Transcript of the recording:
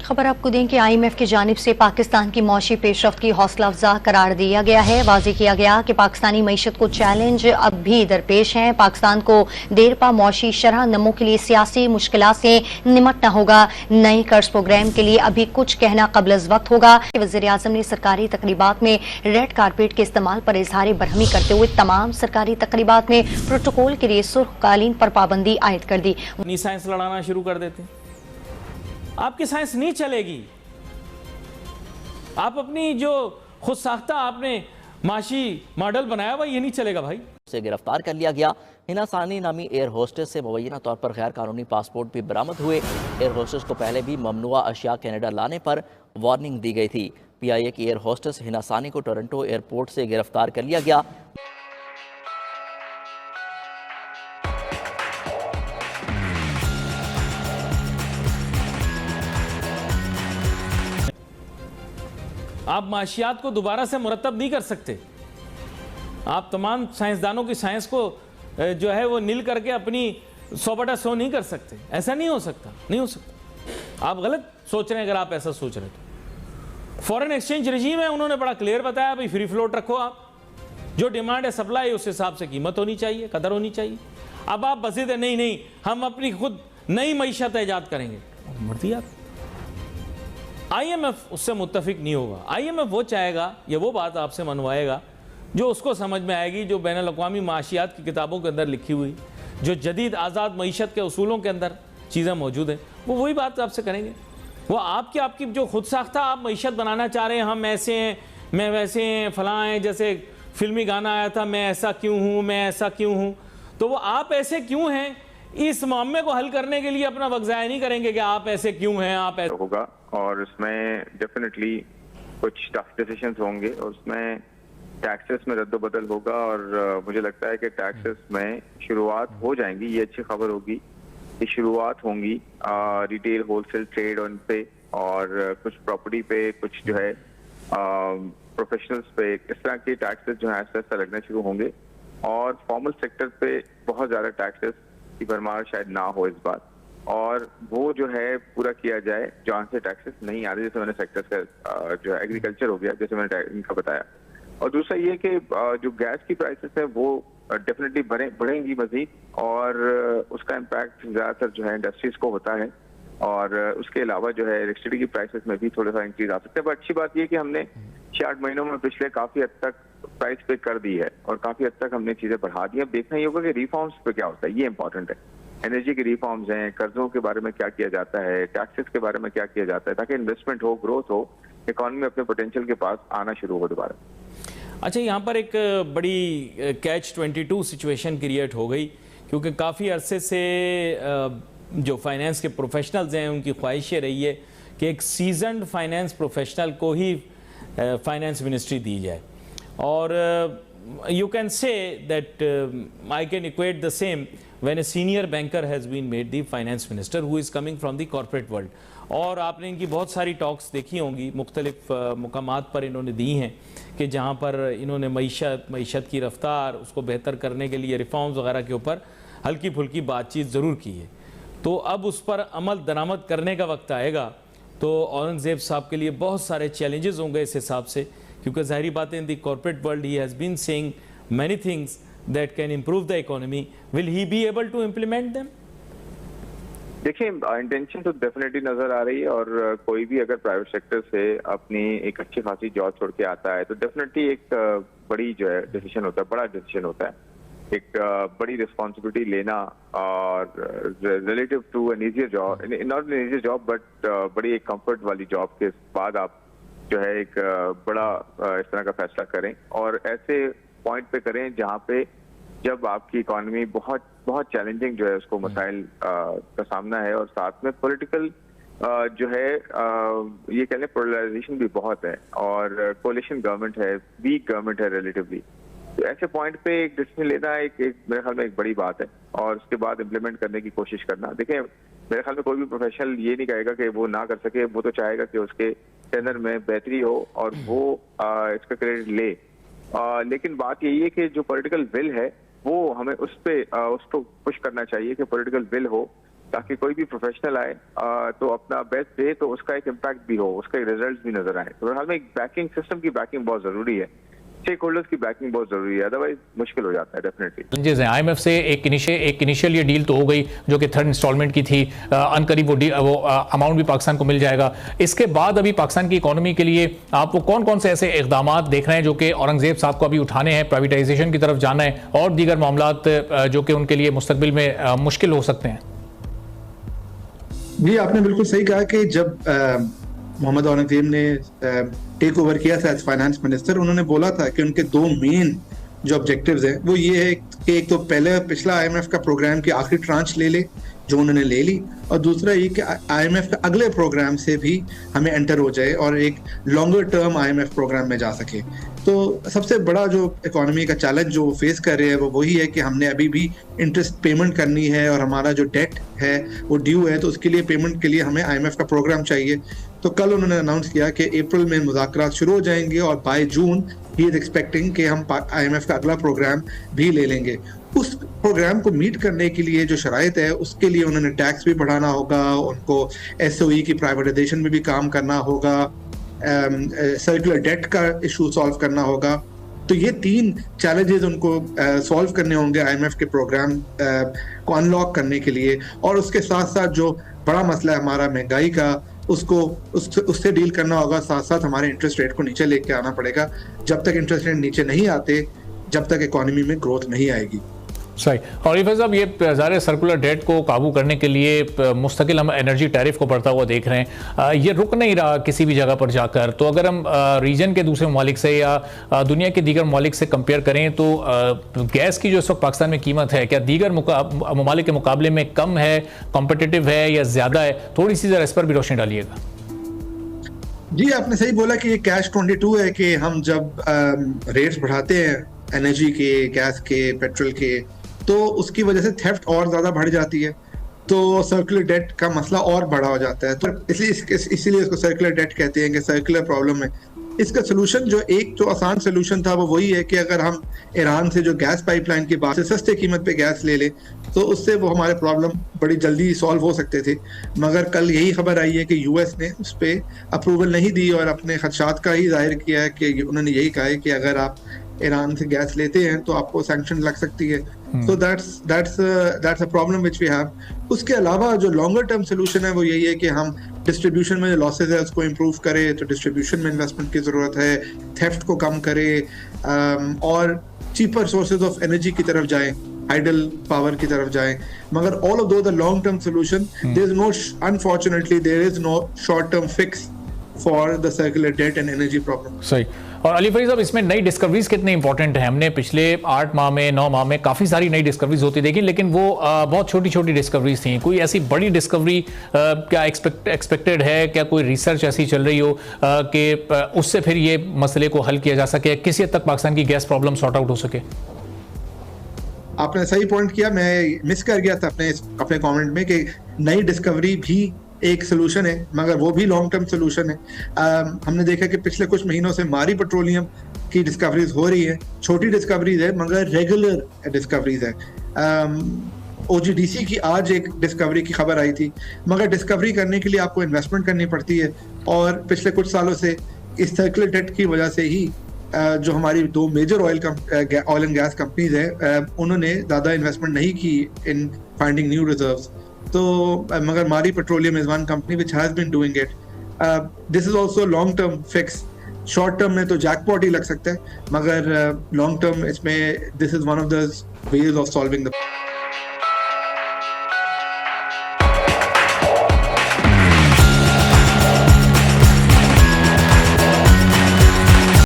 खबर आपको दें कि आईएमएफ की जानिब से पाकिस्तान की मौशी पेशरफ्त की हौसला अफजा करार दिया गया है। वाज़ेह किया गया कि पाकिस्तानी मईशत को चैलेंज अब भी दरपेश हैं। पाकिस्तान को देरपा मौशी शरह नमो के लिए सियासी मुश्किलात से निमटना होगा। नए कर्ज प्रोग्राम के लिए अभी कुछ कहना कबल वक्त होगा। वज़ीर आज़म ने सरकारी तकरीबात में रेड कारपेट के इस्तेमाल पर इजहार बरहमी करते हुए तमाम सरकारी तकरीबात में प्रोटोकॉल के लिए सुर्ख कालीन पर पाबंदी आयद कर दी। साइंस लड़ाना शुरू कर देते हैं, आपकी साइंस नहीं चलेगी। आप अपनी जो खुद साख्ता आपने माशी मॉडल बनाया हुआ ये नहीं चलेगा भाई। से गिरफ्तार कर लिया गया। हिना सानी नामी एयर होस्टेस से मुबैना तौर पर गैर कानूनी पासपोर्ट भी बरामद हुए। एयर होस्टेस को पहले भी ममनुआ अशिया कनाडा लाने पर वार्निंग दी गई थी। PIA की एयर होस्टेस हिना सानी को टोरंटो एयरपोर्ट से गिरफ्तार कर लिया गया। आप माशियात को दोबारा से मुरतब नहीं कर सकते। आप तमाम साइंसदानों की साइंस को जो है वो नील करके अपनी 100/100 नहीं कर सकते। ऐसा नहीं हो सकता, नहीं हो सकता। आप गलत सोच रहे हैं अगर आप ऐसा सोच रहे तो। फॉरेन एक्सचेंज रजीम है, उन्होंने बड़ा क्लियर बताया भाई फ्री फ्लोट रखो। आप जो डिमांड है सप्लाई उस हिसाब से कीमत होनी चाहिए, कदर होनी चाहिए। अब आप बसीद है नहीं हम अपनी खुद नई मईशत ईजाद करेंगे, मर्जी आप। IMF उससे मुत्तफिक नहीं होगा। IMF वो चाहेगा या वो बात आपसे मनवाएगा जो उसको समझ में आएगी, जो बैनुल अक़वामी माशियात की किताबों के अंदर लिखी हुई, जो जदीद आज़ाद मईशत के उसूलों के अंदर चीज़ें मौजूद हैं, वो वही बात आपसे करेंगे। वो आपकी जो खुद साख्ता आप मईशत बनाना चाह रहे हैं, हम ऐसे हैं, मैं वैसे हैं, फलां हैं, जैसे फिल्मी गाना आया था मैं ऐसा क्यों हूँ, मैं ऐसा क्यों हूँ, तो वो आप ऐसे क्यों हैं इस मामले को हल करने के लिए अपना वक्त ज़ाया नहीं करेंगे कि आप ऐसे क्यों हैं, आप ऐसे होगा। और उसमें डेफिनेटली कुछ टफ डिसीजंस होंगे और उसमें टैक्सेस में रद्द-बदल होगा। और मुझे लगता है कि टैक्सेस में शुरुआत हो जाएंगी। ये अच्छी खबर होगी कि शुरुआत होंगी रिटेल होलसेल ट्रेड उन पे, और कुछ प्रॉपर्टी पे, कुछ जो है प्रोफेशनल्स पे, इस तरह के टैक्सेस जो है ऐसा लगना शुरू होंगे। और फॉर्मल सेक्टर पे बहुत ज़्यादा टैक्सेस की भरमार शायद ना हो इस बार, और वो जो है पूरा किया जाए जहाँ से टैक्सेस नहीं आ रहे। जैसे मैंने सेक्टर्स का जो है एग्रीकल्चर हो गया, जैसे मैंने इनका बताया। और दूसरा ये कि जो गैस की प्राइसेस है वो डेफिनेटली बढ़ेंगी मजीद, और उसका इम्पैक्ट ज़्यादातर जो है इंडस्ट्रीज को होता है। और उसके अलावा जो है इलेक्ट्रिसिटी की प्राइसेस में भी थोड़ा सा इंक्रीज आ सकता है। बट अच्छी बात ये कि हमने 6-8 महीनों में पिछले काफ़ी हद तक प्राइस पे कर दी है और काफ़ी हद तक हमने चीज़ें बढ़ा दी है। देखना ये होगा कि रिफॉर्म्स पे क्या होता है, ये इंपॉर्टेंट है। एनर्जी के रिफॉर्म्स हैं, कर्जों के बारे में क्या किया जाता है, टैक्सेस के बारे में क्या किया जाता है, ताकि इन्वेस्टमेंट हो, ग्रोथ हो, इकोनॉमी अपने पोटेंशियल के पास आना शुरू हो दोबारा। अच्छा, यहाँ पर एक बड़ी catch-22 सिचुएशन क्रिएट हो गई, क्योंकि काफ़ी अरसे से जो फाइनेंस के प्रोफेशनल्स हैं उनकी ख्वाहिश ये रही है कि एक सीजनड फाइनेंस प्रोफेशनल को ही फाइनेंस मिनिस्ट्री दी जाए। और you can say that I can equate the same when a senior banker has been made the finance minister who is coming from the corporate world. और आपने इनकी बहुत सारी talks देखी होंगी, मुख्तलिफ मुकामात पर इन्होंने दी हैं कि जहाँ पर इन्होंने मईशत की रफ्तार उसको बेहतर करने के लिए रिफॉर्म्स वगैरह के ऊपर हल्की फुल्की बातचीत ज़रूर की है। तो अब उस पर अमल दरामद करने का वक्त आएगा तो औरंगज़ेब साहब के लिए बहुत सारे चैलेंजेस होंगे इस हिसाब से, क्योंकि ज़ाहिरी बात है in the corporate world he has been saying many things that can improve the economy. Will he be able to implement them? देखिए, इंटेंशन तो डेफिनेटली नजर आ रही है, और कोई भी अगर प्राइवेट सेक्टर से अपनी एक अच्छी खासी जॉब छोड़ के आता है तो डेफिनेटली एक बड़ी जो है डिसीजन होता है, बड़ा डिसीजन होता है, एक बड़ी रिस्पॉन्सिबिलिटी लेना, और relative to an easier job, not an easier job but बड़ी एक कंफर्ट वाली जॉब के बाद आप जो है एक बड़ा इस तरह का फैसला करें, और ऐसे पॉइंट पे करें जहाँ पे जब आपकी इकोनॉमी बहुत बहुत चैलेंजिंग जो है उसको मसाइल का सामना है, और साथ में पॉलिटिकल जो है ये कह लें पोलराइजेशन भी बहुत है, और कोलिशन गवर्नमेंट है, वीक गवर्नमेंट है रिलेटिवली। तो ऐसे पॉइंट पे एक डिसीजन लेना एक मेरे ख्याल में एक बड़ी बात है, और उसके बाद इम्प्लीमेंट करने की कोशिश करना। देखिए, मेरे ख्याल में कोई भी प्रोफेशनल ये नहीं कहेगा कि वो ना कर सके, वो तो चाहेगा कि उसके टेंडर में बेहतरी हो और वो इसका क्रेडिट ले। लेकिन बात यही है कि जो पॉलिटिकल विल है वो हमें उसको पुश करना चाहिए कि पॉलिटिकल विल हो, ताकि कोई भी प्रोफेशनल आए तो अपना बेस्ट दे, तो उसका एक इम्पैक्ट भी हो, उसका एक रिजल्ट भी नजर आए। तो हाल में एक बैकिंग सिस्टम की बैकिंग बहुत जरूरी है, स्टेक होल्डर्स की बैकिंग बहुत जरूरी है, अदरवाइज मुश्किल हो जाता है डेफिनेटली। चैलेंजेस हैं आईएमएफ से एक इनिशियल ये डील तो हो गई जो कि थर्ड इंस्टॉलमेंट की थी, अनकरीब वो अमाउंट भी पाकिस्तान को मिल जाएगा। इसके बाद अभी पाकिस्तान की इकोनॉमी के लिए आप वो कौन कौन से ऐसे इकदाम देख रहे हैं जो कि औरंगजेब साहब को अभी उठाने हैं, प्राइवेटाइजेशन की तरफ जाना है और दीगर मामलात जो कि उनके लिए मुस्तकबिल में मुश्किल हो सकते हैं? जी, आपने बिल्कुल सही कहा कि जब मोहम्मद औरंगजेब ने टेक ओवर किया था एज फाइनेंस मिनिस्टर, उन्होंने बोला था कि उनके दो मेन जो ऑब्जेक्टिव्स हैं वो ये है कि एक तो पहले पिछला आईएमएफ का प्रोग्राम की आखिरी ट्रांच ले ले, जो उन्होंने ले ली, और दूसरा ये कि आईएमएफ के अगले प्रोग्राम से भी हमें एंटर हो जाए और एक लॉन्गर टर्म आईएमएफ प्रोग्राम में जा सके। तो सबसे बड़ा जो इकोनॉमी का चैलेंज जो फेस कर रहे हैं वो वही है कि हमने अभी भी इंटरेस्ट पेमेंट करनी है और हमारा जो डेट है वो ड्यू है, तो उसके लिए पेमेंट के लिए हमें आईएमएफ का प्रोग्राम चाहिए। तो कल उन्होंने अनाउंस किया कि अप्रैल में मुज़ाकरात शुरू हो जाएंगे और by June he is expecting कि हम आईएमएफ का अगला प्रोग्राम भी ले लेंगे। उस प्रोग्राम को मीट करने के लिए जो शराइत है उसके लिए उन्होंने टैक्स भी बढ़ाना होगा, उनको एसओई की प्राइवेटाइजेशन में भी काम करना होगा, सर्कुलर डेट का इशू सॉल्व करना होगा। तो ये तीन चैलेंजेस उनको सॉल्व करने होंगे आईएमएफ के प्रोग्राम को अनलॉक करने के लिए। और उसके साथ साथ जो बड़ा मसला है हमारा महंगाई का, उससे डील करना होगा। साथ साथ हमारे इंटरेस्ट रेट को नीचे लेके आना पड़ेगा। जब तक इंटरेस्ट रेट नीचे नहीं आते, जब तक इकोनॉमी में ग्रोथ नहीं आएगी। सही। और इफा साहब, ये ज़ाहिर सर्कुलर डेट को काबू करने के लिए मुस्तकिल हम एनर्जी टैरिफ को बढ़ता हुआ देख रहे हैं, ये रुक नहीं रहा किसी भी जगह पर जाकर। तो अगर हम रीजन के दूसरे ममालिक से या दुनिया के दीगर ममालिक से कंपेयर करें तो गैस की जो इस वक्त पाकिस्तान में कीमत है, क्या दीगर ममालिक के मुकाबले में कम है, कॉम्पिटिटिव है या ज़्यादा है? थोड़ी सी ज़रा इस पर भी रोशनी डालिएगा। जी, आपने सही बोला कि ये कैश 22 है कि हम जब रेट्स बढ़ाते हैं एनर्जी के, गैस के, पेट्रोल के, तो उसकी वजह से थेफ्ट और ज्यादा बढ़ जाती है, तो सर्कुलर डेट का मसला और बड़ा हो जाता है। तो इसीलिए इसको सर्कुलर डेट कहते हैं कि सर्कुलर प्रॉब्लम है। इसका सोल्यूशन जो आसान सोल्यूशन था वो वही है कि अगर हम ईरान से जो गैस पाइपलाइन की बात से सस्ते कीमत पे गैस ले लें तो उससे वो हमारे प्रॉब्लम बड़ी जल्दी सॉल्व हो सकते थे। मगर कल यही खबर आई है कि यूएस ने उस पर अप्रूवल नहीं दी और अपने खदशात का ही जाहिर किया है कि उन्होंने यही कहा है कि अगर आप ईरान से गैस लेते हैं तो आपको सैंक्शन लग सकती है। So that's a problem which we have. उसके अलावा जो लॉन्गर टर्म सोल्यूशन है वो यही है कि हम डिस्ट्रीब्यूशन में जो लॉसेज है उसको इम्प्रूव करें, तो डिस्ट्रीब्यूशन में इन्वेस्टमेंट की जरूरत है, थेफ्ट को कम करें और चीपर सोर्सेज ऑफ एनर्जी की तरफ जाएं, हाइडल पावर की तरफ जाएं। मगर all of though the long term solution, there is no, unfortunately there is no short term fix for the circular debt and energy problem. सही। और अली फरीद साहब, इसमें नई डिस्कवरीज कितने इंपॉर्टेंट हैं? हमने पिछले 8 माह में 9 माह में काफ़ी सारी नई डिस्कवरीज होती देखी, लेकिन वो बहुत छोटी छोटी डिस्कवरीज थी। कोई ऐसी बड़ी डिस्कवरी क्या एक्सपेक्टेड है? क्या कोई रिसर्च ऐसी चल रही हो कि उससे फिर ये मसले को हल किया जा सके, किसी हद तक पाकिस्तान की गैस प्रॉब्लम सॉर्ट आउट हो सके? आपने सही पॉइंट किया, मैं मिस कर गया था अपने कमेंट में कि नई डिस्कवरी भी एक सोल्यूशन है, मगर वो भी लॉन्ग टर्म सोल्यूशन है। हमने देखा कि पिछले कुछ महीनों से मारी पेट्रोलियम की डिस्कवरीज हो रही है। छोटी डिस्कवरीज है मगर रेगुलर डिस्कवरीज है। OGDC की आज एक डिस्कवरी की खबर आई थी, मगर डिस्कवरी करने के लिए आपको इन्वेस्टमेंट करनी पड़ती है और पिछले कुछ सालों से इस सर्कुलर डेट की वजह से ही जो हमारी दो major oil and gas companies है उन्होंने ज़्यादा इन्वेस्टमेंट नहीं की इन फाइंडिंग न्यू रिजर्व्स। तो मगर Mari petroleum is one company which has been doing it. This is also long term fix. Short term में तो जैकपॉट ही लग सकता है, मगर लॉन्ग टर्म इसमें this is one of the ways of solving the